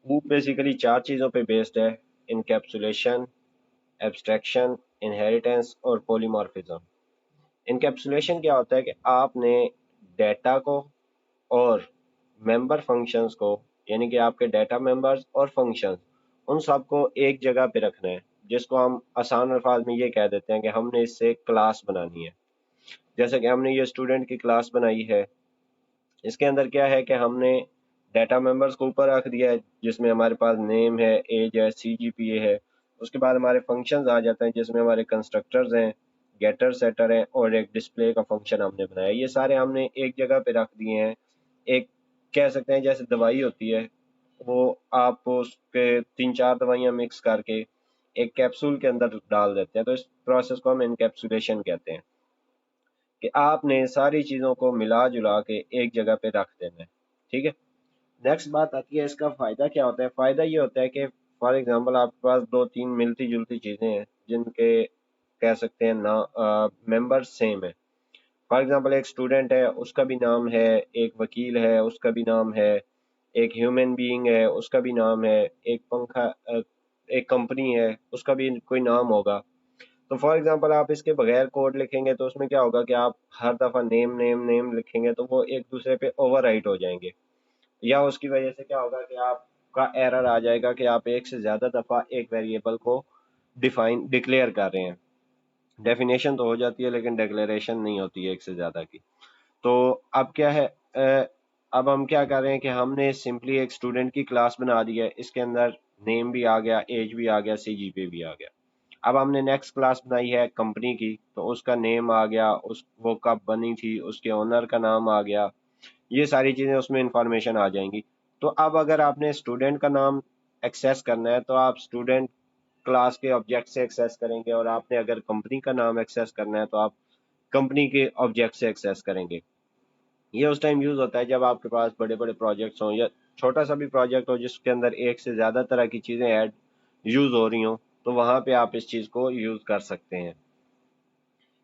वो बेसिकली चार चीज़ों पे बेस्ड है: इनकैप्सुलेशन, एब्स्ट्रैक्शन, इनहेरिटेंस और पॉलीमॉर्फिज्म। इनकैप्सुलेशन क्या होता है कि आपने डेटा को और मेंबर फंक्शंस को, यानी कि आपके डेटा मेंबर्स और फंक्शंस, उन सब को एक जगह पे रखना है, जिसको हम आसान अल्फाज में ये कह देते हैं कि हमने इससे क्लास बनानी है। जैसे कि हमने ये स्टूडेंट की क्लास बनाई है, इसके अंदर क्या है कि हमने डाटा मेंबर्स को ऊपर रख दिया है, जिसमें हमारे पास नेम है, एज है, CGPA है। उसके बाद हमारे फंक्शंस आ जाते हैं, जिसमें हमारे कंस्ट्रक्टर्स हैं, गेटर, सेटर हैं, और एक डिस्प्ले का फंक्शन हमने बनाया। ये सारे हमने एक जगह पे रख दिए हैं। एक, कह सकते हैं जैसे दवाई होती है, वो आप उसके तीन चार दवाइयाँ मिक्स करके एक कैप्सूल के अंदर डाल देते हैं, तो इस प्रोसेस को हम इनकैप्सुलेशन कहते हैं, कि आपने सारी चीज़ों को मिला जुला के एक जगह पे रख देना है। ठीक है। नेक्स्ट बात आती है इसका फ़ायदा क्या होता है। फ़ायदा ये होता है कि फॉर एग्जांपल आपके पास दो तीन मिलती जुलती चीज़ें हैं, जिनके, कह सकते हैं ना, मेंबर सेम है। फॉर एग्जांपल एक स्टूडेंट है, उसका भी नाम है, एक वकील है, उसका भी नाम है, एक ह्यूमन बीइंग है, उसका भी नाम है, एक पंखा, एक कंपनी है, उसका भी कोई नाम होगा। तो फॉर एग्जांपल आप इसके बगैर कोड लिखेंगे तो उसमें क्या होगा कि आप हर दफ़ा नेम नेम नेम लिखेंगे तो वो एक दूसरे पे ओवरराइट हो जाएंगे, या उसकी वजह से क्या होगा कि आपका एरर आ जाएगा कि आप एक से ज़्यादा दफ़ा एक वेरिएबल को डिक्लेयर कर रहे हैं। डेफिनेशन तो हो जाती है लेकिन डिक्लेरेशन नहीं होती है एक से ज़्यादा की। तो अब क्या है, अब हम क्या कर रहे हैं कि हमने सिंपली एक स्टूडेंट की क्लास बना दी है, इसके अंदर नेम भी आ गया, एज भी आ गया, CGPA भी आ गया। अब हमने नेक्स्ट क्लास बनाई है कंपनी की, तो उसका नेम आ गया, उस वो कब बनी थी, उसके ओनर का नाम आ गया, ये सारी चीज़ें उसमें इंफॉर्मेशन आ जाएंगी। तो अब अगर आपने स्टूडेंट का नाम एक्सेस करना है तो आप स्टूडेंट क्लास के ऑब्जेक्ट से एक्सेस करेंगे, और आपने अगर कंपनी का नाम एक्सेस करना है तो आप कंपनी के ऑब्जेक्ट से एक्सेस करेंगे। ये उस टाइम यूज़ होता है जब आपके पास बड़े बड़े प्रोजेक्ट्स हों, या छोटा सा भी प्रोजेक्ट हो जिसके अंदर एक से ज़्यादा तरह की चीज़ें ऐड यूज़ हो रही हों, तो वहाँ पे आप इस चीज़ को यूज़ कर सकते हैं।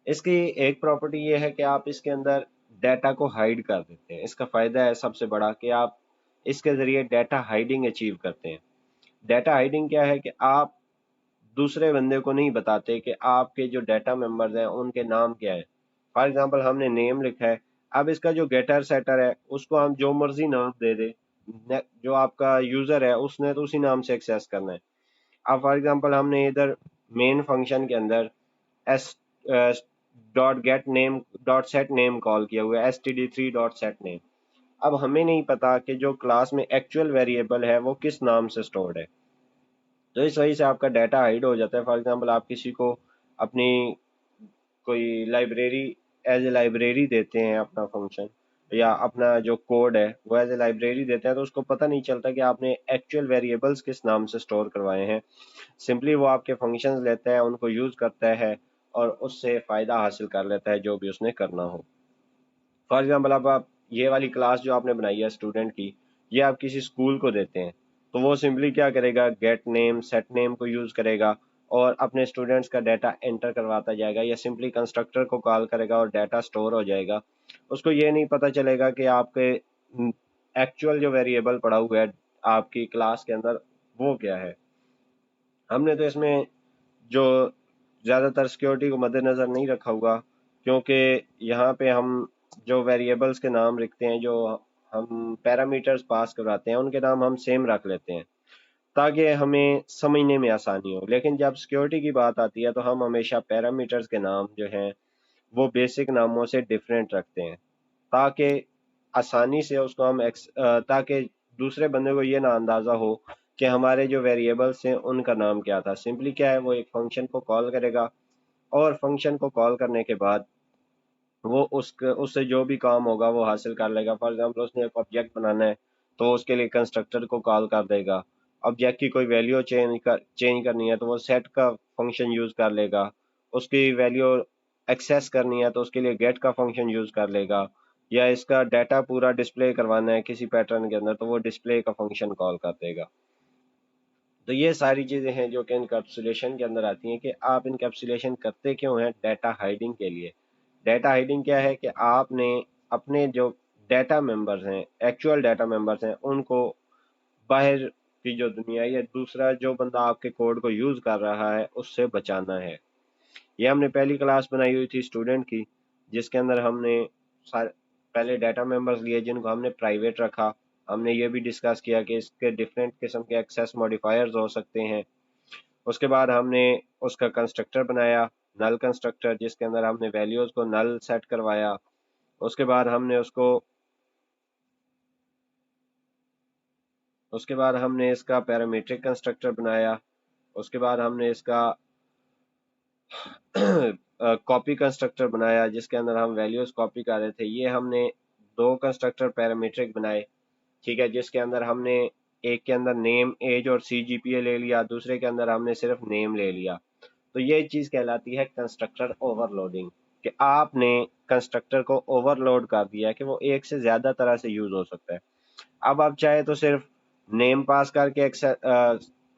इसकी एक प्रॉपर्टी ये है कि आप इसके अंदर डाटा को हाइड कर देते हैं। इसका फ़ायदा है सबसे बड़ा कि आप इसके ज़रिए डाटा हाइडिंग अचीव करते हैं। डाटा हाइडिंग क्या है कि आप दूसरे बंदे को नहीं बताते कि आपके जो डाटा मेंबर्स हैं उनके नाम क्या है। फॉर एग्जांपल हमने नेम लिखा है, अब इसका जो गेटर सेटर है उसको हम जो मर्जी नाम दे दे, जो आपका यूज़र है उसने तो उसी नाम से एक्सेस करना है। अब फॉर एग्जांपल हमने इधर मेन फंक्शन के अंदर S dot gate name dot set name call किया हुआ है, std3 डॉट सेट नेम। अब हमें नहीं पता कि जो क्लास में एक्चुअल वेरिएबल है वो किस नाम से स्टोर्ड है, तो इस वजह से आपका डाटा हाइड हो जाता है। फॉर एग्जांपल आप किसी को अपनी कोई लाइब्रेरी, एज ए लाइब्रेरी देते हैं अपना फंक्शन, या अपना जो कोड है वो एज ए लाइब्रेरी देते हैं, तो उसको पता नहीं चलता कि आपने एक्चुअल वेरिएबल्स किस नाम से स्टोर करवाए हैं। सिंपली वो आपके फंक्शंस लेता है, उनको यूज़ करता है, और उससे फ़ायदा हासिल कर लेता है जो भी उसने करना हो। फॉर एग्जाम्पल अब आप ये वाली क्लास जो आपने बनाई है स्टूडेंट की, ये आप किसी स्कूल को देते हैं, तो वो सिंपली क्या करेगा, गेट नेम सेट नेम को यूज़ करेगा और अपने स्टूडेंट्स का डाटा एंटर करवाता जाएगा, या सिंपली कंस्ट्रक्टर को कॉल करेगा और डाटा स्टोर हो जाएगा। उसको ये नहीं पता चलेगा कि आपके एक्चुअल जो वेरिएबल पड़ा हुआ है आपकी क्लास के अंदर वो क्या है। हमने तो इसमें जो ज़्यादातर सिक्योरिटी को मद्देनज़र नहीं रखा हुआ, क्योंकि यहाँ पे हम जो वेरिएबल्स के नाम लिखते हैं, जो हम पैरामीटर्स पास करवाते हैं, उनके नाम हम सेम रख लेते हैं ताकि हमें समझने में आसानी हो। लेकिन जब सिक्योरिटी की बात आती है तो हम हमेशा पैरामीटर्स के नाम जो हैं वो बेसिक नामों से डिफरेंट रखते हैं, ताकि आसानी से उसको हम ताकि दूसरे बंदे को ये ना अंदाज़ा हो कि हमारे जो वेरिएबल्स हैं उनका नाम क्या था। सिंपली क्या है, वो एक फंक्शन को कॉल करेगा, और फंक्शन को कॉल करने के बाद वो उससे जो भी काम होगा वो हासिल कर लेगा। फॉर एग्जांपल उसने एक ऑब्जेक्ट बनाना है तो उसके लिए कंस्ट्रक्टर को कॉल कर देगा। ऑब्जेक्ट की कोई वैल्यू चेंज करनी है तो वो सेट का फंक्शन यूज़ कर लेगा। उसकी वैल्यू एक्सेस करनी है तो उसके लिए गेट का फंक्शन यूज़ कर लेगा, या इसका डाटा पूरा डिस्प्ले करवाना है किसी पैटर्न के अंदर तो वो डिस्प्ले का फंक्शन कॉल कर देगा। तो ये सारी चीज़ें हैं जो कि इनकैप्सुलेशन के अंदर आती हैं, कि आप इनकैप्सुलेशन करते क्यों हैं, डाटा हाइडिंग के लिए। डाटा हाइडिंग क्या है कि आपने अपने जो डाटा मेंबर्स हैं, एक्चुअल डाटा मेंबर्स हैं, उनको बाहर की जो दुनिया है, दूसरा जो बंदा आपके कोड को यूज कर रहा है उससे बचाना है। ये हमने पहली क्लास बनाई हुई थी स्टूडेंट की, जिसके अंदर हमने पहले डाटा मेंबर्स लिए जिनको हमने प्राइवेट रखा। हमने ये भी डिस्कस किया कि इसके डिफरेंट किस्म के एक्सेस मॉडिफायर्स हो सकते हैं। उसके बाद हमने उसका कंस्ट्रक्टर बनाया, नल कंस्ट्रक्टर, जिसके अंदर हमने वैल्यूज को नल सेट करवाया। उसके बाद हमने इसका पैरामीट्रिक कंस्ट्रक्टर बनाया। उसके बाद हमने इसका कॉपी कंस्ट्रक्टर बनाया, जिसके अंदर हम वैल्यूज कॉपी कर रहे थे। ये हमने दो कंस्ट्रक्टर पैरामीट्रिक बनाए, ठीक है, जिसके अंदर हमने एक के अंदर नेम, एज और CGPA ले लिया, दूसरे के अंदर हमने सिर्फ नेम ले लिया। तो ये चीज कहलाती है कंस्ट्रक्टर ओवरलोडिंग, कि आपने कंस्ट्रक्टर को ओवरलोड कर दिया कि वो एक से ज्यादा तरह से यूज हो सकता है। अब आप चाहे तो सिर्फ नेम पास करके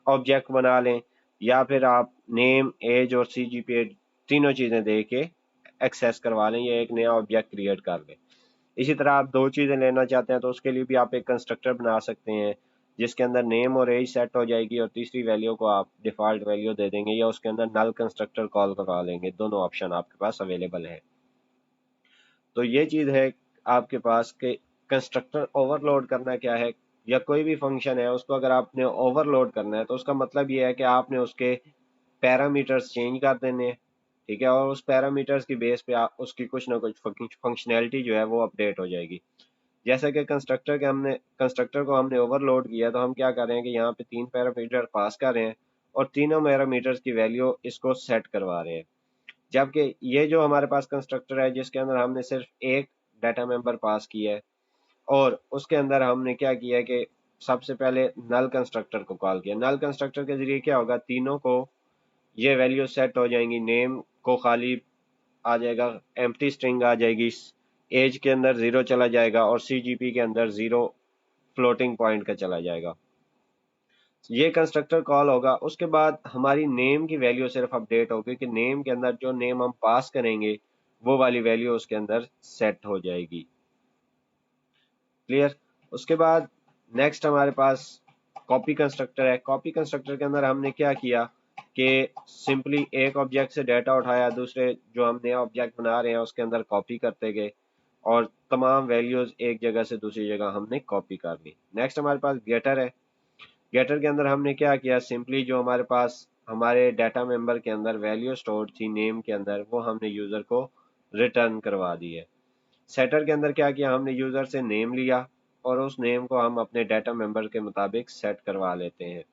ऑब्जेक्ट बना लें, या फिर आप नेम, एज और CGPA तीनों चीजें दे के एक्सेस करवा लें, या एक नया ऑब्जेक्ट क्रिएट कर लें। इसी तरह आप दो चीजें लेना चाहते हैं तो उसके लिए भी आप एक कंस्ट्रक्टर बना सकते हैं, जिसके अंदर नेम और एज सेट हो जाएगी, और तीसरी वैल्यू को आप डिफॉल्ट वैल्यू दे देंगे, या उसके अंदर नल कंस्ट्रक्टर कॉल करवा लेंगे। दोनों ऑप्शन आपके पास अवेलेबल है। तो ये चीज है आपके पास के कंस्ट्रक्टर ओवरलोड करना क्या है, या कोई भी फंक्शन है उसको अगर आपने ओवरलोड करना है तो उसका मतलब ये है कि आपने उसके पैरामीटर्स चेंज कर देने हैं, ठीक है, और उस पैरामीटर्स की बेस पे आप उसकी कुछ ना कुछ फंक्शनैलिटी जो है वो अपडेट हो जाएगी। जैसे कि कंस्ट्रक्टर को हमने ओवरलोड किया, तो हम क्या कर रहे हैं कि यहाँ पे तीन पैरामीटर पास कर रहे हैं और तीनों पैरामीटर्स की वैल्यू इसको सेट करवा रहे हैं। जबकि ये जो हमारे पास कंस्ट्रक्टर है, जिसके अंदर हमने सिर्फ एक डाटा मेंबर पास किया है, और उसके अंदर हमने क्या किया है कि सबसे पहले नल कंस्ट्रक्टर को कॉल किया। नल कंस्ट्रक्टर के जरिए क्या होगा, तीनों को ये वैल्यू सेट हो जाएंगी। नेम को खाली आ जाएगा, एम्प्टी स्ट्रिंग आ जाएगी, एज के अंदर 0 चला जाएगा, और CGP के अंदर 0 फ्लोटिंग पॉइंट का चला जाएगा। ये कंस्ट्रक्टर कॉल होगा। उसके बाद हमारी नेम की वैल्यू सिर्फ अपडेट होगी कि नेम के अंदर जो नेम हम पास करेंगे वो वाली वैल्यू उसके अंदर सेट हो जाएगी। क्लियर। उसके बाद नेक्स्ट हमारे पास कॉपी कंस्ट्रक्टर है। कॉपी कंस्ट्रक्टर के अंदर हमने क्या किया कि सिंपली एक ऑब्जेक्ट से डाटा उठाया, दूसरे जो हम नया ऑब्जेक्ट बना रहे हैं उसके अंदर कॉपी करते गए, और तमाम वैल्यूज एक जगह से दूसरी जगह हमने कॉपी कर ली। नेक्स्ट हमारे पास गेटर है। गेटर के अंदर हमने क्या किया, सिंपली जो हमारे पास हमारे डाटा मेंबर के अंदर वैल्यू स्टोर थी नेम के अंदर, वो हमने यूजर को रिटर्न करवा दी है। सेटर के अंदर क्या किया, हमने यूजर से नेम लिया और उस नेम को हम अपने डाटा मेंबर के मुताबिक सेट करवा लेते हैं।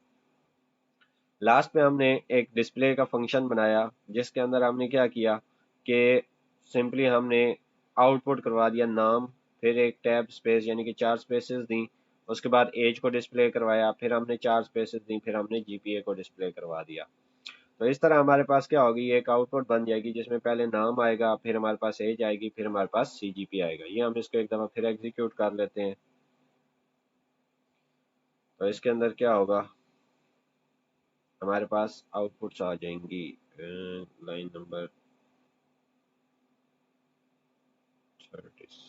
लास्ट में हमने एक डिस्प्ले का फंक्शन बनाया, जिसके अंदर हमने क्या किया कि सिंपली हमने आउटपुट करवा दिया नाम, फिर एक टैब स्पेस यानी कि 4 स्पेसेस दी, उसके बाद एज को डिस्प्ले करवाया, फिर हमने 4 स्पेसेस दी, फिर हमने GPA को डिस्प्ले करवा दिया। तो इस तरह हमारे पास क्या होगी, एक आउटपुट बन जाएगी जिसमें पहले नाम आएगा, फिर हमारे पास एज आएगी, फिर हमारे पास CGP आएगा। ये हम इसको एक दफा फिर एग्जीक्यूट कर लेते हैं। तो इसके अंदर क्या होगा, हमारे पास आउटपुट्स आ जाएंगी। Line number 37।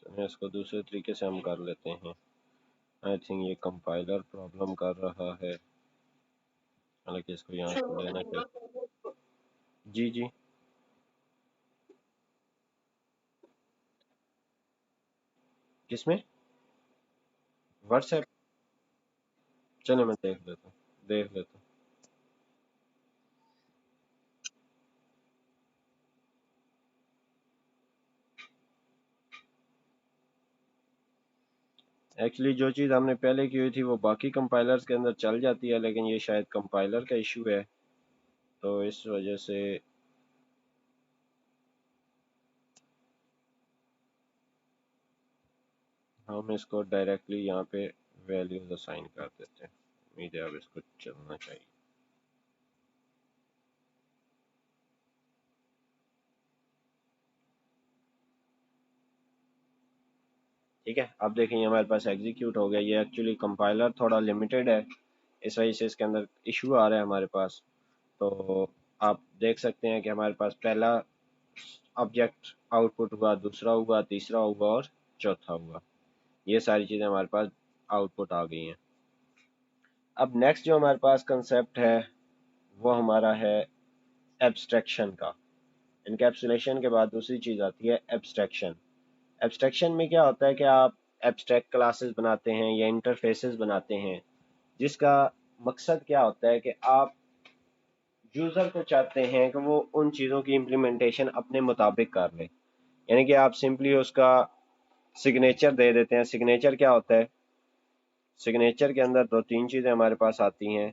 चलिए इसको दूसरे तरीके से हम कर लेते हैं। आई थिंक ये कंपाइलर प्रॉब्लम कर रहा है, हालांकि इसको यहाँ से लेना चाहिए। जी जी, किसमें, व्हाट्सएप। चलो मैं देख लेता हूँ। एक्चुअली जो चीज़ हमने पहले की हुई थी वो बाकी कंपाइलर्स के अंदर चल जाती है, लेकिन ये शायद कंपाइलर का इशू है, तो इस वजह से हम इसको डायरेक्टली यहाँ पे वैल्यूज असाइन कर देते हैं। उम्मीद है अब इसको चलना चाहिए। ठीक है, अब देखेंगे हमारे पास एग्जीक्यूट हो गया। ये एक्चुअली कंपाइलर थोड़ा लिमिटेड है, इस वजह से इसके अंदर इशू आ रहा है हमारे पास। तो आप देख सकते हैं कि हमारे पास पहला ऑब्जेक्ट आउटपुट हुआ, दूसरा हुआ, तीसरा हुआ और चौथा हुआ। ये सारी चीज़ें हमारे पास आउटपुट आ गई हैं। अब नेक्स्ट जो हमारे पास कंसेप्ट है वो हमारा है एब्स्ट्रैक्शन का। इनकैप्सुलेशन के बाद दूसरी चीज़ आती है एब्स्ट्रैक्शन। एब्स्ट्रैक्शन में क्या होता है कि आप एब्स्ट्रैक्ट क्लासेस बनाते हैं या इंटरफेसेस बनाते हैं, जिसका मकसद क्या होता है कि आप यूज़र को चाहते हैं कि वो उन चीज़ों की इम्प्लीमेंटेशन अपने मुताबिक कर ले। यानी कि आप सिंपली उसका सिग्नेचर दे देते हैं। सिग्नेचर क्या होता है? सिग्नेचर के अंदर दो तीन चीज़ें हमारे पास आती हैं।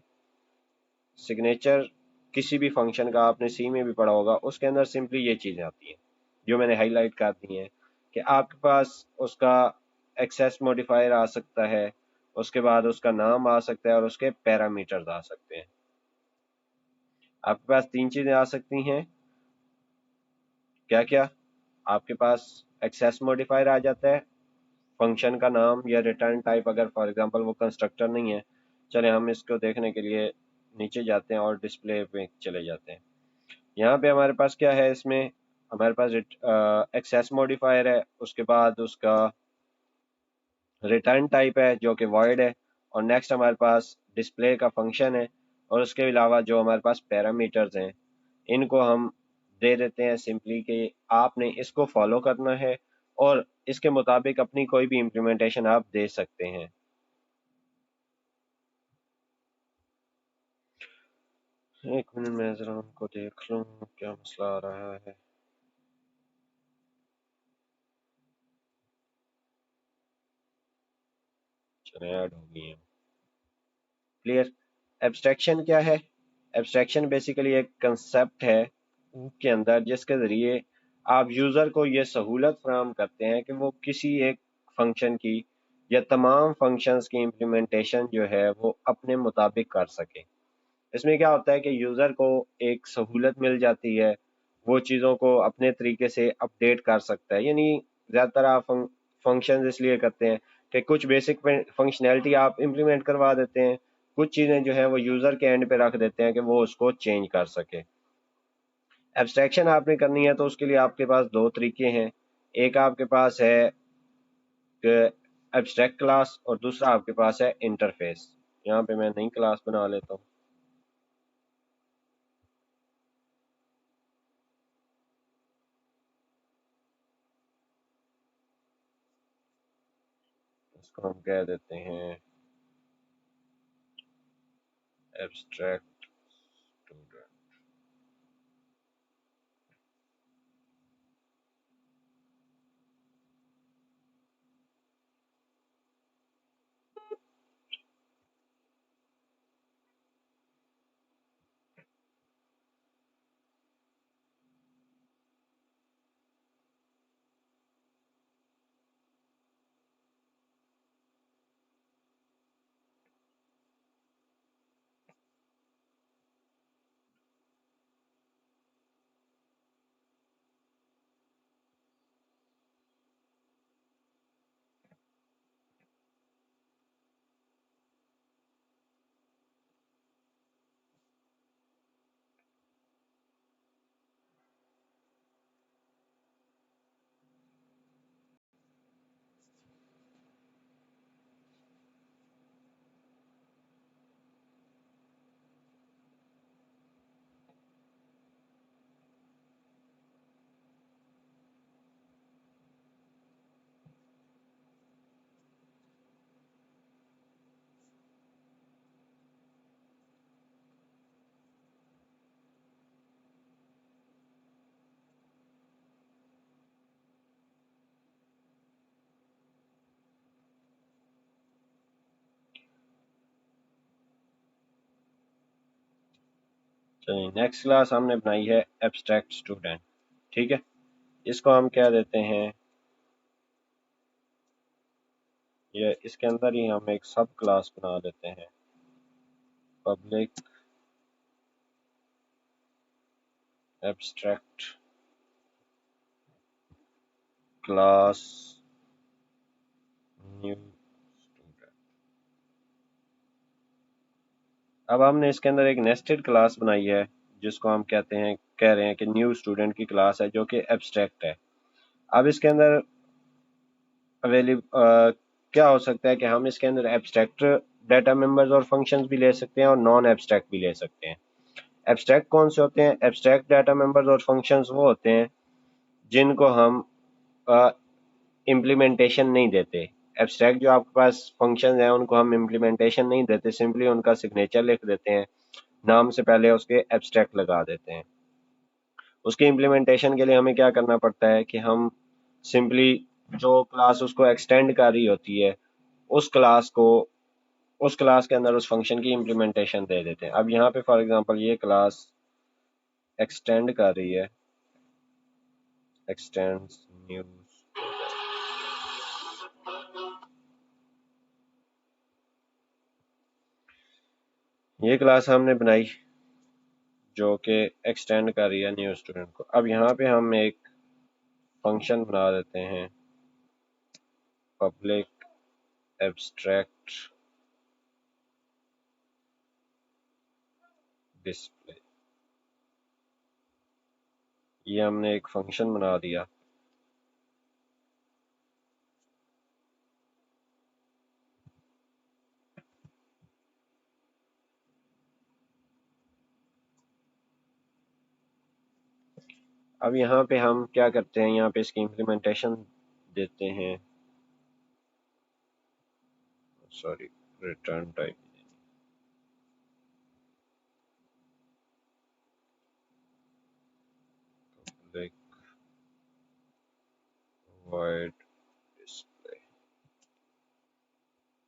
सिग्नेचर किसी भी फंक्शन का, आपने सी में भी पढ़ा होगा, उसके अंदर सिंपली ये चीज़ें आती हैं जो मैंने हाईलाइट कर दी हैं कि आपके पास उसका एक्सेस मॉडिफायर आ सकता है, उसके बाद उसका नाम आ सकता है और उसके पैरामीटर्स आ सकते हैं। आपके पास तीन चीज़ें आ सकती हैं। क्या क्या? आपके पास एक्सेस मॉडिफायर आ जाता है, फंक्शन का नाम या रिटर्न टाइप, अगर फॉर एग्जांपल वो कंस्ट्रक्टर नहीं है। चले हम इसको देखने के लिए नीचे जाते हैं और डिस्प्ले पे चले जाते हैं। यहाँ पे हमारे पास क्या है? इसमें हमारे पास एक्सेस मॉडिफायर है, उसके बाद उसका रिटर्न टाइप है जो कि वॉइड है, और नेक्स्ट हमारे पास डिस्प्ले का फंक्शन है, और उसके अलावा जो हमारे पास पैरामीटर्स हैं इनको हम दे देते हैं सिंपली कि आपने इसको फॉलो करना है और इसके मुताबिक अपनी कोई भी इम्प्लीमेंटेशन आप दे सकते हैं। एक मिनट में जरा उनको देख लूँ क्या मसला आ रहा है। चले ऐड हो गई है। क्लियर? एब्स्ट्रैक्शन क्या है? एब्स्ट्रैक्शन बेसिकली एक कंसेप्ट है के अंदर जिसके ज़रिए आप यूज़र को ये सहूलत फराहम करते हैं कि वो किसी एक फंक्शन की या तमाम फंक्शंस की इम्प्लीमेंटेशन जो है वो अपने मुताबिक कर सके। इसमें क्या होता है कि यूज़र को एक सहूलत मिल जाती है, वो चीज़ों को अपने तरीके से अपडेट कर सकता है। यानी ज़्यादातर आप फंक्शन इसलिए करते हैं कि कुछ बेसिक फंक्शनैलिटी आप इम्प्लीमेंट करवा देते हैं, कुछ चीज़ें जो है वो यूज़र के एंड पे रख देते हैं कि वो उसको चेंज कर सके। एब्स्ट्रैक्शन आपने करनी है तो उसके लिए आपके पास दो तरीके हैं। एक आपके पास है एब्स्ट्रैक्ट क्लास और दूसरा आपके पास है इंटरफेस। यहाँ पे मैं नई क्लास बना लेता हूँ। इसको हम कह देते हैं एब्स्ट्रैक्ट स्टूडेंट। चलिए नेक्स्ट क्लास हमने बनाई है एब्स्ट्रैक्ट स्टूडेंट। ठीक है, इसको हम क्या देते हैं? ये इसके अंदर ही हम एक सब क्लास बना लेते हैं, public abstract class new student. अब हमने इसके अंदर एक नेस्टेड क्लास बनाई है जिसको हम कह रहे हैं कि न्यू स्टूडेंट की क्लास है जो कि एब्स्ट्रैक्ट है। अब इसके अंदर क्या हो सकता है कि हम इसके अंदर एब्स्ट्रैक्ट डाटा मेंबर्स और फंक्शंस भी ले सकते हैं और नॉन एब्स्ट्रैक्ट भी ले सकते हैं। एब्स्ट्रैक्ट कौन से होते हैं? एब्स्ट्रैक्ट डाटा मेंबर्स और फंक्शंस वो होते हैं जिनको हम इम्प्लीमेंटेशन नहीं देते। एब्स्ट्रैक्ट जो आपके पास फंक्शंस हैं उनको हम इम्प्लीमेंटेशन नहीं देते, सिंपली उनका सिग्नेचर लिख देते हैं, नाम से पहले उसके एब्स्ट्रैक्ट लगा देते हैं। उसके इम्प्लीमेंटेशन के लिए हमें क्या करना पड़ता है कि हम सिंपली जो क्लास उसको एक्सटेंड कर रही होती है उस क्लास को उस क्लास के अंदर उस फंक्शन की इम्प्लीमेंटेशन दे देते हैं। अब यहाँ पे फॉर एग्जांपल ये क्लास एक्सटेंड कर रही है, एक्सटेंड्स न्यू, ये क्लास हमने बनाई जो कि एक्सटेंड कर रही है न्यू स्टूडेंट को। अब यहाँ पे हम एक फंक्शन बना देते हैं, पब्लिक एब्स्ट्रैक्ट डिस्प्ले। ये हमने एक फंक्शन बना दिया। अब यहाँ पे हम क्या करते हैं, यहाँ पे इसकी इम्प्लीमेंटेशन देते हैं, sorry, return type public void display.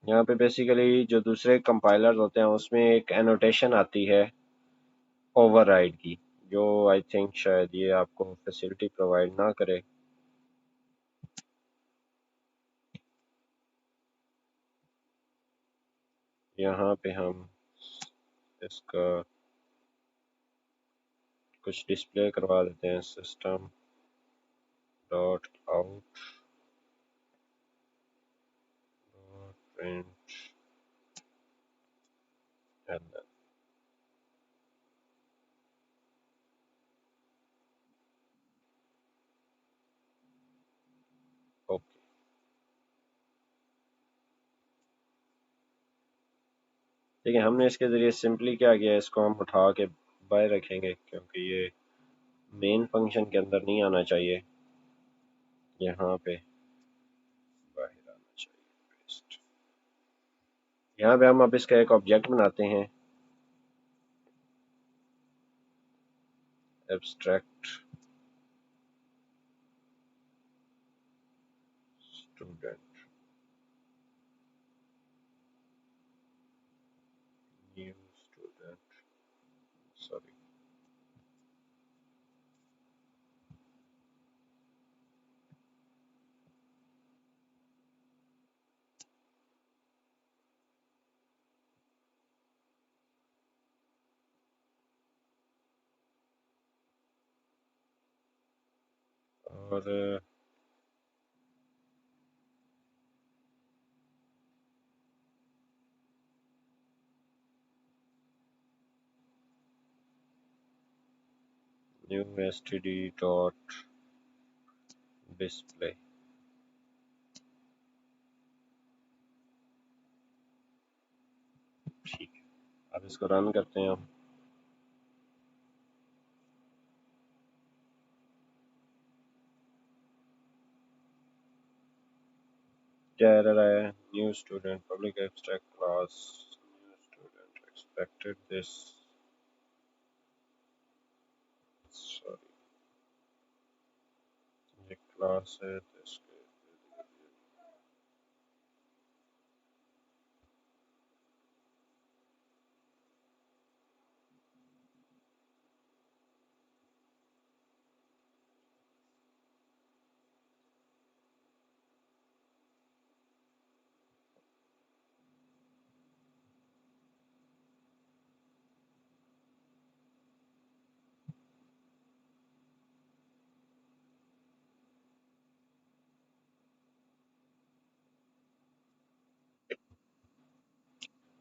यहाँ पे बेसिकली जो दूसरे कंपाइलर्स होते हैं उसमें एक एनोटेशन आती है ओवरराइड की, जो आई थिंक शायद ये आपको फैसिलिटी प्रोवाइड ना करे। यहाँ पे हम इसका कुछ डिस्प्ले करवा देते हैं, system dot out print L. Okay, ठीक है, हमने इसके ज़रिए सिंपली क्या किया, इसको हम उठा के बाहर रखेंगे क्योंकि ये मेन फंक्शन के अंदर नहीं आना चाहिए, यहाँ पे बाहर आना चाहिए, पेस्ट। यहाँ पे हम अब इसका एक ऑब्जेक्ट बनाते हैं, abstract student new student, sorry, और न्यू std डॉट डिस्प्ले। ठीक है, अब इसको रन करते हैं हम। क्या एरर आया है? New student public abstract class new student expected this, sorry, ये क्लास है तो इसके,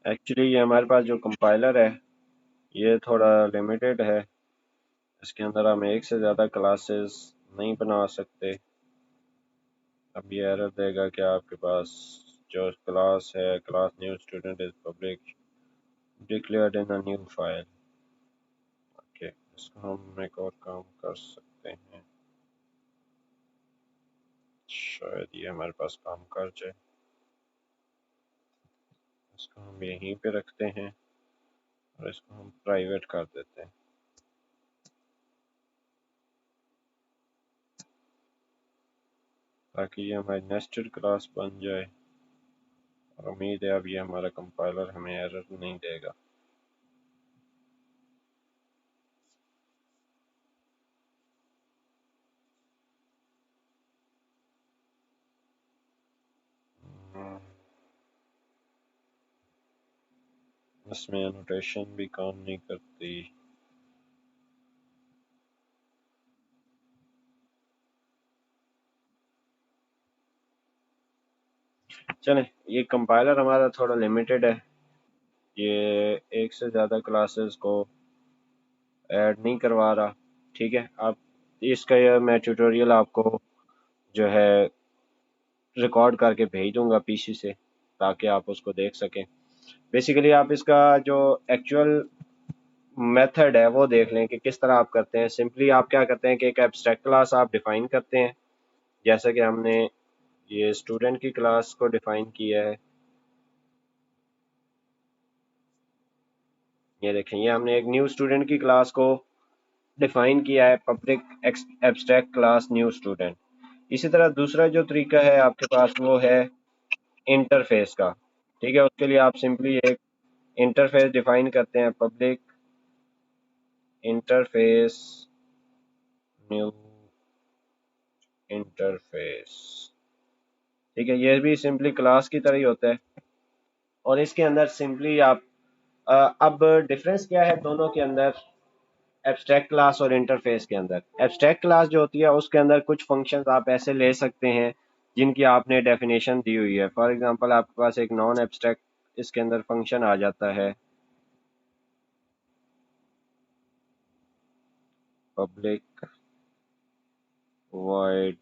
एक्चुअली ये हमारे पास जो कंपाइलर है ये थोड़ा लिमिटेड है, इसके अंदर हम एक से ज़्यादा क्लासेस नहीं बना सकते। अब ये एरर देगा कि आपके पास जो क्लास है, class new student is public declared in a new file. Okay, इसको हम एक और काम कर सकते हैं, शायद ये हमारे पास काम कर जाए। इसको हम यहीं पे रखते हैं और इसको हम प्राइवेट कर देते हैं ताकि ये हमारी नेस्टेड क्लास बन जाए। और उम्मीद है अब ये हमारा कंपाइलर हमें एरर नहीं देगा। इसमें एनोटेशन भी काम नहीं करती। चलें, ये कंपाइलर हमारा थोड़ा लिमिटेड है, ये एक से ज़्यादा क्लासेस को ऐड नहीं करवा रहा। ठीक है, आप इसका ये मैं ट्यूटोरियल आपको जो है रिकॉर्ड करके भेज दूंगा पीसी से, ताकि आप उसको देख सकें। बेसिकली आप इसका जो एक्चुअल मेथड है वो देख लें कि किस तरह आप करते हैं। सिंपली आप क्या करते हैं कि एक एब्स्ट्रैक्ट क्लास आप डिफाइन करते हैं, जैसा कि हमने ये स्टूडेंट की क्लास को डिफाइन किया है। ये देखें, ये हमने एक न्यू स्टूडेंट की क्लास को डिफाइन किया है, public abstract class new student. इसी तरह दूसरा जो तरीका है आपके पास वो है इंटरफेस का। ठीक है, उसके लिए आप सिंपली एक इंटरफेस डिफाइन करते हैं, पब्लिक इंटरफेस न्यू इंटरफेस। ठीक है, ये भी सिंपली क्लास की तरह ही होता है और इसके अंदर सिंपली आप अब डिफरेंस क्या है दोनों के अंदर, एब्स्ट्रैक्ट क्लास और इंटरफेस के अंदर। एब्स्ट्रैक्ट क्लास जो होती है उसके अंदर कुछ फंक्शंस आप ऐसे ले सकते हैं जिनकी आपने डेफिनेशन दी हुई है। फॉर एग्जांपल आपके पास एक नॉन एब्स्ट्रैक्ट इसके अंदर फंक्शन आ जाता है, पब्लिक वॉइड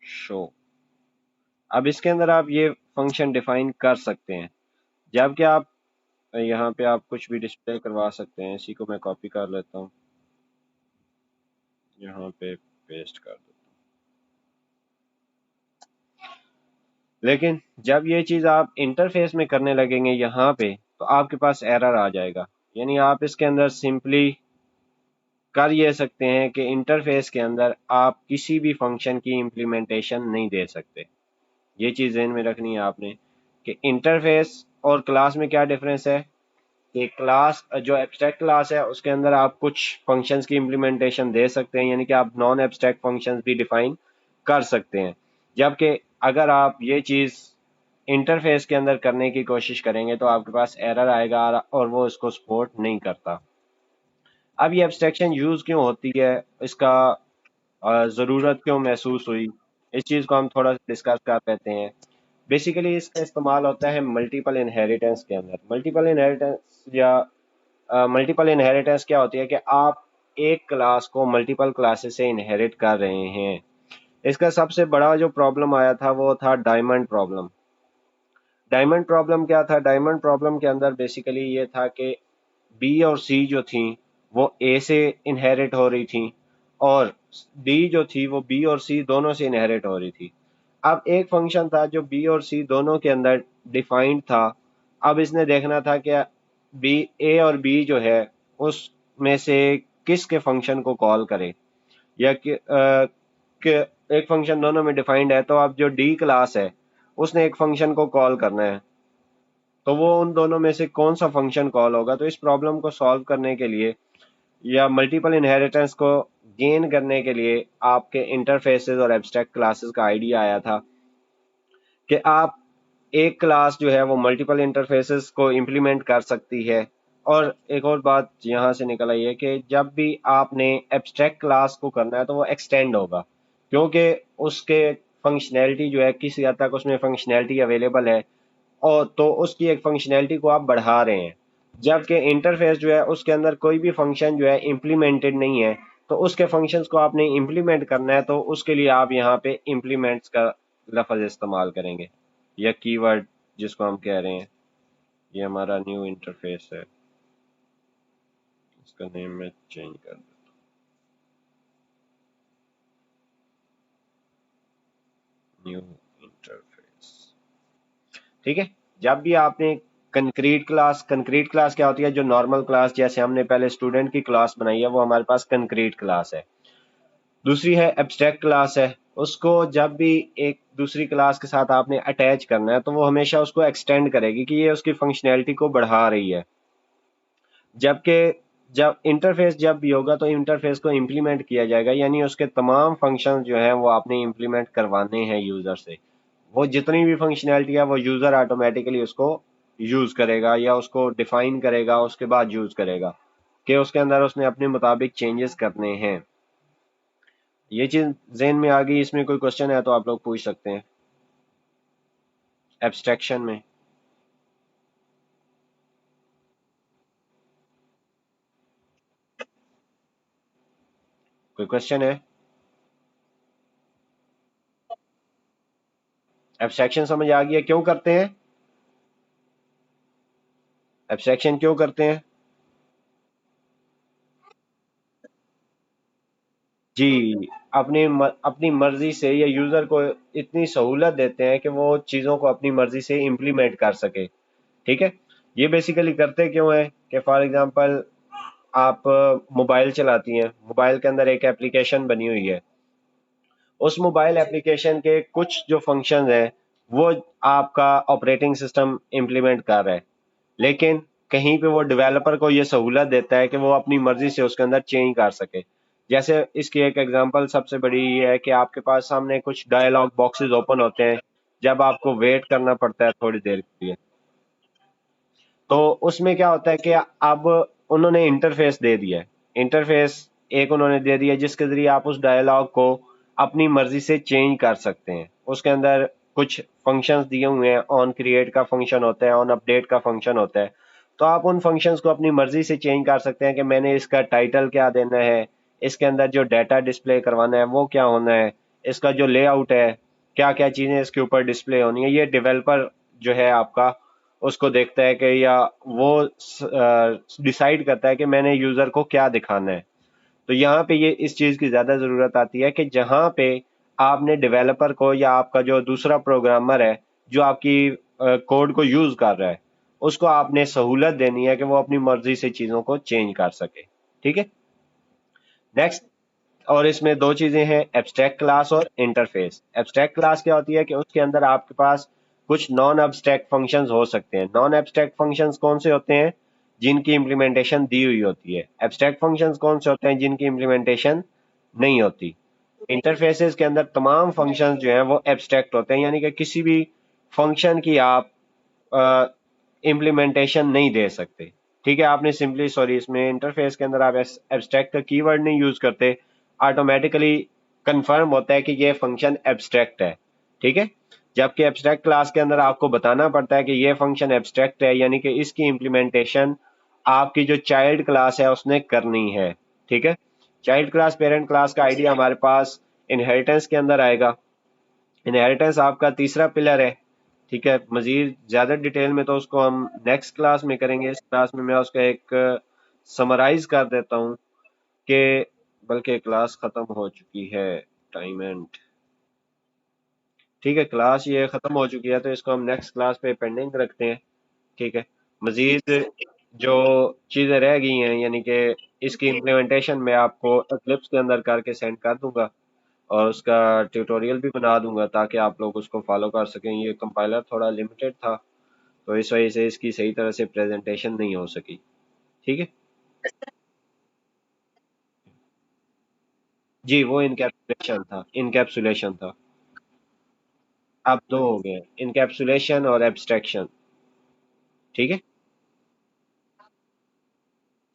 शो। अब इसके अंदर आप ये फंक्शन डिफाइन कर सकते हैं, जबकि आप यहाँ पे आप कुछ भी डिस्प्ले करवा सकते हैं। इसी को मैं कॉपी कर लेता हूँ, यहाँ पे पेस्ट कर देता हूँ। लेकिन जब ये चीज़ आप इंटरफेस में करने लगेंगे यहाँ पे, तो आपके पास एरर आ जाएगा। यानी आप इसके अंदर सिंपली कर ये सकते हैं कि इंटरफेस के अंदर आप किसी भी फंक्शन की इम्प्लीमेंटेशन नहीं दे सकते। ये चीज़ ध्यान में रखनी है आपने कि इंटरफेस और क्लास में क्या डिफरेंस है। कि क्लास जो एब्स्ट्रैक्ट क्लास है उसके अंदर आप कुछ फंक्शंस की इम्प्लीमेंटेशन दे सकते हैं, यानी कि आप नॉन एब्स्ट्रैक्ट फंक्शंस भी डिफाइन कर सकते हैं। जबकि अगर आप ये चीज़ इंटरफेस के अंदर करने की कोशिश करेंगे तो आपके पास एरर आएगा और वो इसको सपोर्ट नहीं करता। अब ये एब्स्ट्रैक्शन यूज़ क्यों होती है, इसका ज़रूरत क्यों महसूस हुई, इस चीज़ को हम थोड़ा डिस्कस कर लेते हैं। बेसिकली इसका इस्तेमाल होता है मल्टीपल इनहेरिटेंस के अंदर। मल्टीपल इनहेरिटेंस या मल्टीपल इनहेरिटेंस क्या होती है कि आप एक क्लास को मल्टीपल क्लासेस से इनहेरिट कर रहे हैं। इसका सबसे बड़ा जो प्रॉब्लम आया था वो था डायमंड प्रॉब्लम। डायमंड प्रॉब्लम क्या था, डायमंड प्रॉब्लम के अंदर बेसिकली ये था कि बी और सी जो थी वो ए से इनहेरिट हो रही थी और डी जो थी वो बी और सी दोनों से इनहेरिट हो रही थी। अब एक फंक्शन था जो बी और सी दोनों के अंदर डिफाइंड था। अब इसने देखना था कि बी ए और बी जो है उसमें से किस के फंक्शन को कॉल करे, या कि एक फंक्शन दोनों में डिफाइंड है, तो अब जो डी क्लास है उसने एक फंक्शन को कॉल करना है, तो वो उन दोनों में से कौन सा फंक्शन कॉल होगा। तो इस प्रॉब्लम को सॉल्व करने के लिए या मल्टीपल इनहेरिटेंस को गेन करने के लिए आपके इंटरफेसेस और एब्स्ट्रैक्ट क्लासेस का आइडिया आया था कि आप एक क्लास जो है वो मल्टीपल इंटरफेसेस को इम्प्लीमेंट कर सकती है। और एक और बात यहाँ से निकल आई है कि जब भी आपने एब्स्ट्रैक्ट क्लास को करना है तो वो एक्सटेंड होगा, क्योंकि उसके फंक्शनैलिटी जो है किसी हद तक उसमें फंक्शनैलिटी अवेलेबल है। और तो उसकी एक फंक्शनैलिटी को आप बढ़ा रहे हैं, जबकि इंटरफेस जो है उसके अंदर कोई भी फंक्शन जो है इम्प्लीमेंटेड नहीं है, तो उसके फंक्शंस को आपने इम्प्लीमेंट करना है, तो उसके लिए आप यहाँ पे इम्प्लीमेंट्स का लफ्ज इस्तेमाल करेंगे या कीवर्ड जिसको हम कह रहे हैं। ये हमारा न्यू इंटरफेस है, इसका नेम मैं चेंज कर दूं, न्यू इंटरफेस। ठीक है। जब भी आपने कंक्रीट क्लास क्या होती है? जो नॉर्मल क्लास जैसे हमने पहले स्टूडेंट की क्लास बनाई है वो हमारे पास कंक्रीट क्लास है। दूसरी है एब्स्ट्रैक्ट क्लास है, उसको जब भी एक दूसरी क्लास के साथ आपने अटैच करना है तो वो हमेशा उसको एक्सटेंड करेगी कि ये उसकी फंक्शनैलिटी को बढ़ा रही है। जबकि जब इंटरफेस जब भी होगा तो इंटरफेस को इम्प्लीमेंट किया जाएगा, यानी उसके तमाम फंक्शन जो हैं वो आपने इम्प्लीमेंट करवाने हैं यूजर से। वो जितनी भी फंक्शनैलिटी है वो यूजर ऑटोमेटिकली उसको यूज करेगा या उसको डिफाइन करेगा, उसके बाद यूज करेगा कि उसके अंदर उसने अपने मुताबिक चेंजेस करने हैं। ये चीज जेन में आ गई। इसमें कोई क्वेश्चन है तो आप लोग पूछ सकते हैं एब्स्ट्रैक्शन में। कोई क्वेश्चन है? एब्स्ट्रैक्शन समझ आ गया क्यों करते हैं? एब्स्ट्रैक्शन क्यों करते हैं? जी, अपनी मर्जी से या यूजर को इतनी सहूलत देते हैं कि वो चीजों को अपनी मर्जी से इम्प्लीमेंट कर सके। ठीक है। ये बेसिकली करते क्यों है कि फॉर एग्जांपल आप मोबाइल चलाती हैं, मोबाइल के अंदर एक एप्लीकेशन बनी हुई है, उस मोबाइल एप्लीकेशन के कुछ जो फंक्शन है वो आपका ऑपरेटिंग सिस्टम इम्प्लीमेंट कर रहा है, लेकिन कहीं पे वो डेवलपर को ये सहूलत देता है कि वो अपनी मर्जी से उसके अंदर चेंज कर सके। जैसे इसकी एक एग्जांपल सबसे बड़ी ये है कि आपके पास सामने कुछ डायलॉग बॉक्सेस ओपन होते हैं, जब आपको वेट करना पड़ता है थोड़ी देर के लिए, तो उसमें क्या होता है कि अब उन्होंने इंटरफेस दे दिया है। इंटरफेस एक उन्होंने दे दिया जिसके जरिए आप उस डायलॉग को अपनी मर्जी से चेंज कर सकते हैं। उसके अंदर कुछ फंक्शंस दिए हुए हैं, ऑन क्रिएट का फंक्शन होता है, ऑन अपडेट का फंक्शन होता है, तो आप उन फंक्शंस को अपनी मर्जी से चेंज कर सकते हैं कि मैंने इसका टाइटल क्या देना है, इसके अंदर जो डाटा डिस्प्ले करवाना है वो क्या होना है, इसका जो लेआउट है, क्या क्या चीजें इसके ऊपर डिस्प्ले होनी है, ये डेवलपर जो है आपका उसको देखता है कि या वो डिसाइड करता है कि मैंने यूजर को क्या दिखाना है। तो यहाँ पे ये इस चीज की ज्यादा जरूरत आती है कि जहाँ पे आपने डेवलपर को या आपका जो दूसरा प्रोग्रामर है जो आपकी कोड को यूज कर रहा है उसको आपने सहूलत देनी है कि वो अपनी मर्जी से चीजों को चेंज कर सके। ठीक है। नेक्स्ट, और इसमें दो चीजें हैं, एब्स्ट्रैक्ट क्लास और इंटरफेस। एब्स्ट्रैक्ट क्लास क्या होती है कि उसके अंदर आपके पास कुछ नॉन एब्स्ट्रैक्ट फंक्शंस हो सकते हैं। नॉन एब्स्ट्रैक्ट फंक्शंस कौन से होते हैं? जिनकी इंप्लीमेंटेशन दी हुई होती है। एब्स्ट्रैक्ट फंक्शंस कौन से होते हैं? जिनकी इंप्लीमेंटेशन नहीं होती। इंटरफेसेस के अंदर तमाम फंक्शंस जो हैं वो एब्स्ट्रैक्ट होते हैं, यानी कि किसी भी फंक्शन की आप इम्प्लीमेंटेशन नहीं दे सकते। ठीक है। आपने सिंपली सॉरी इसमें इंटरफेस के अंदर आप एब्स्ट्रैक्ट का कीवर्ड नहीं यूज करते, ऑटोमेटिकली कंफर्म होता है कि ये फंक्शन एब्स्ट्रैक्ट है। ठीक है। जबकि एब्स्ट्रैक्ट क्लास के अंदर आपको बताना पड़ता है कि ये फंक्शन एब्स्ट्रैक्ट है, यानी कि इसकी इम्प्लीमेंटेशन आपकी जो चाइल्ड क्लास है उसने करनी है। ठीक है। चाइल्ड क्लास पेरेंट क्लास का आइडिया हमारे पास इनहेरिटेंस के अंदर आएगा। इनहेरिटेंस आपका तीसरा पिलर है। ठीक है। मजीद ज्यादा डिटेल में तो उसको हम नेक्स्ट क्लास में करेंगे। इस क्लास में मैं उसका एक समराइज कर देता हूँ कि बल्कि क्लास खत्म हो चुकी है, टाइम एंड। ठीक है, क्लास ये खत्म हो चुकी है तो इसको हम नेक्स्ट क्लास पे पेंडिंग रखते हैं। ठीक है। मजीद जो चीजें रह गई हैं, यानी कि इसकी इम्प्लीमेंटेशन मैं आपको एक्लिप्स के अंदर करके सेंड कर दूंगा और उसका ट्यूटोरियल भी बना दूंगा ताकि आप लोग उसको फॉलो कर सकें। ये कंपाइलर थोड़ा लिमिटेड था तो इस वजह से इसकी सही तरह से प्रेजेंटेशन नहीं हो सकी। ठीक है। जी, वो इनकैप्सुलेशन था। अब दो हो गए, इनकैप्सुलेशन और एब्स्ट्रैक्शन। ठीक है।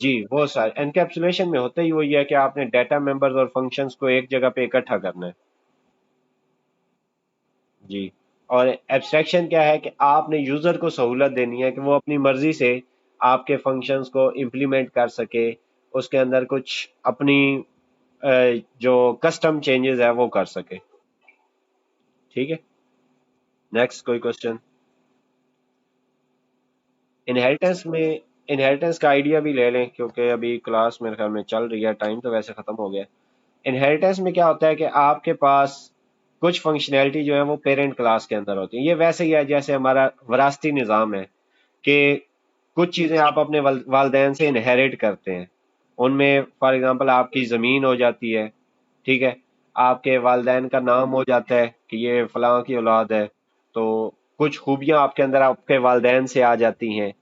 जी, वो सारे एनकैप्सुलेशन में होता ही वही है कि आपने डाटा मेंबर्स और फंक्शंस को एक जगह पे इकट्ठा करना है। जी। और एब्स्ट्रैक्शन क्या है कि आपने यूजर को सहूलत देनी है कि वो अपनी मर्जी से आपके फंक्शंस को इम्प्लीमेंट कर सके, उसके अंदर कुछ अपनी जो कस्टम चेंजेस है वो कर सके। ठीक है, नेक्स्ट कोई क्वेश्चन? इनहेरिटेंस में, इनहेरिटेंस का आइडिया भी ले लें क्योंकि अभी क्लास मेरे ख्याल में चल रही है, टाइम तो वैसे ख़त्म हो गया। इनहेरिटेंस में क्या होता है कि आपके पास कुछ फंक्शनैलिटी जो है वो पेरेंट क्लास के अंदर होती है। ये वैसे ही है जैसे हमारा विरासती निज़ाम है कि कुछ चीज़ें आप अपने वालदैन से इनहेरिट करते हैं। उनमें फॉर एग्जांपल आपकी ज़मीन हो जाती है, ठीक है, आपके वालदैन का नाम हो जाता है कि ये फलां की औलाद है, तो कुछ खूबियाँ आपके अंदर आपके वालदैन से आ जाती हैं।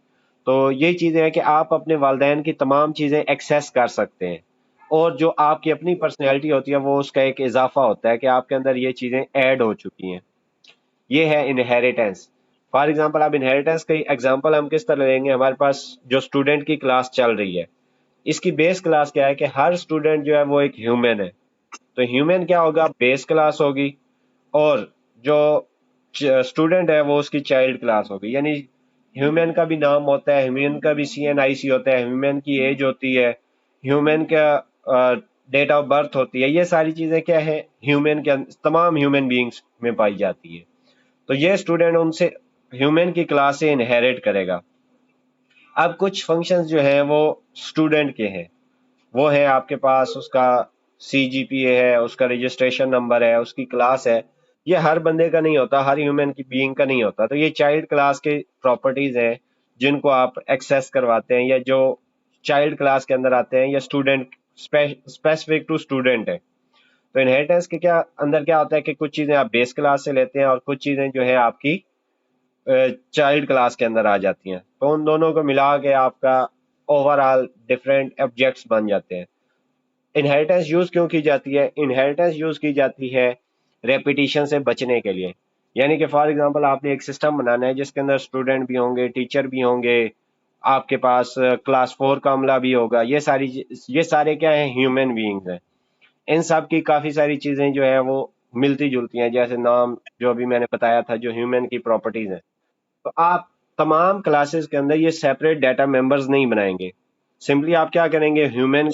तो ये चीज़ें हैं कि आप अपने वालदैन की तमाम चीज़ें एक्सेस कर सकते हैं, और जो आपकी अपनी पर्सनैलिटी होती है वो उसका एक इजाफा होता है कि आपके अंदर ये चीज़ें ऐड हो चुकी हैं। ये है इनहेरिटेंस। फॉर एग्जांपल आप इनहेरिटेंस की एग्जांपल हम किस तरह लेंगे? हमारे पास जो स्टूडेंट की क्लास चल रही है, इसकी बेस क्लास क्या है कि हर स्टूडेंट जो है वो एक ह्यूमन है। तो ह्यूमन क्या होगा? बेस क्लास होगी, और जो स्टूडेंट है वो उसकी चाइल्ड क्लास होगी। यानी ह्यूमन का भी नाम होता है, ह्यूमन का भी CNIC होता है, ह्यूमन की एज होती है, ह्यूमन का डेट ऑफ बर्थ होती है। ये सारी चीजें क्या है? ह्यूमन के तमाम ह्यूमन बीइंग्स में पाई जाती है। तो ये स्टूडेंट उनसे ह्यूमन की क्लास से इनहेरिट करेगा। अब कुछ फंक्शंस जो हैं वो स्टूडेंट के हैं, वो है आपके पास उसका CGPA है, उसका रजिस्ट्रेशन नंबर है, उसकी क्लास है। ये हर बंदे का नहीं होता, हर ह्यूमन की बीइंग का नहीं होता। तो ये चाइल्ड क्लास के प्रॉपर्टीज हैं जिनको आप एक्सेस करवाते हैं, या जो चाइल्ड क्लास के अंदर आते हैं, या स्टूडेंट स्पेसिफिक टू स्टूडेंट है। तो इनहेरिटेंस के क्या अंदर क्या होता है कि कुछ चीजें आप बेस क्लास से लेते हैं और कुछ चीजें जो है आपकी चाइल्ड क्लास के अंदर आ जाती हैं। तो उन दोनों को मिला के आपका ओवरऑल डिफरेंट ऑब्जेक्ट्स बन जाते हैं। इनहेरिटेंस यूज क्यों की जाती है? इनहेरिटेंस यूज की जाती है रेपिटिशन से बचने के लिए। यानी कि फॉर एग्जांपल आपने एक सिस्टम बनाना है जिसके अंदर स्टूडेंट भी होंगे, टीचर भी होंगे, आपके पास क्लास 4 का अमला भी होगा। ये सारे क्या है? ह्यूमन बीइंग्स हैं। इन सब की काफी सारी चीजें जो है वो मिलती जुलती हैं, जैसे नाम जो अभी मैंने बताया था, जो ह्यूमन की प्रॉपर्टीज हैं। तो आप तमाम क्लासेस के अंदर ये सेपरेट डाटा मेंबर्स नहीं बनाएंगे। सिंपली आप क्या करेंगे? ह्यूमन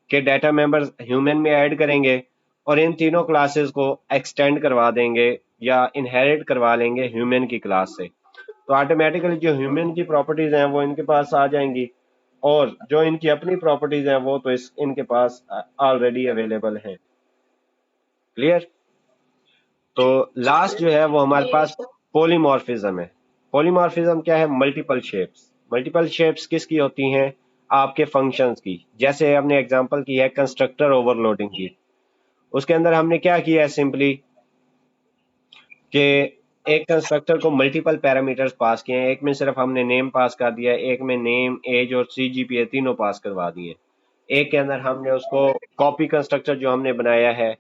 के डाटा मेंबर्स ह्यूमन में ऐड करेंगे, और इन तीनों क्लासेस को एक्सटेंड करवा देंगे या इनहेरिट करवा लेंगे ह्यूमन की क्लास से। तो ऑटोमेटिकली जो ह्यूमन की प्रॉपर्टीज हैं वो इनके पास आ जाएंगी, और जो इनकी अपनी प्रॉपर्टीज हैं वो तो इनके पास ऑलरेडी अवेलेबल हैं। क्लियर? तो लास्ट जो है वो हमारे पास पॉलीमॉर्फिज्म है। पॉलीमॉर्फिज्म क्या है? Multiple shapes. मल्टीपल शेप्स किसकी होती हैं? आपके फंक्शंस की। जैसे हमने एग्जांपल की है कंस्ट्रक्टर ओवरलोडिंग की, उसके अंदर हमने क्या किया है? सिंपली कि एक कंस्ट्रक्टर को मल्टीपल पैरामीटर्स पास किए हैं। एक में सिर्फ हमने नेम पास कर दिया है, एक में नेम, एज और CGPA तीनों पास करवा दिए। एक के अंदर हमने उसको कॉपी कंस्ट्रक्टर जो हमने बनाया है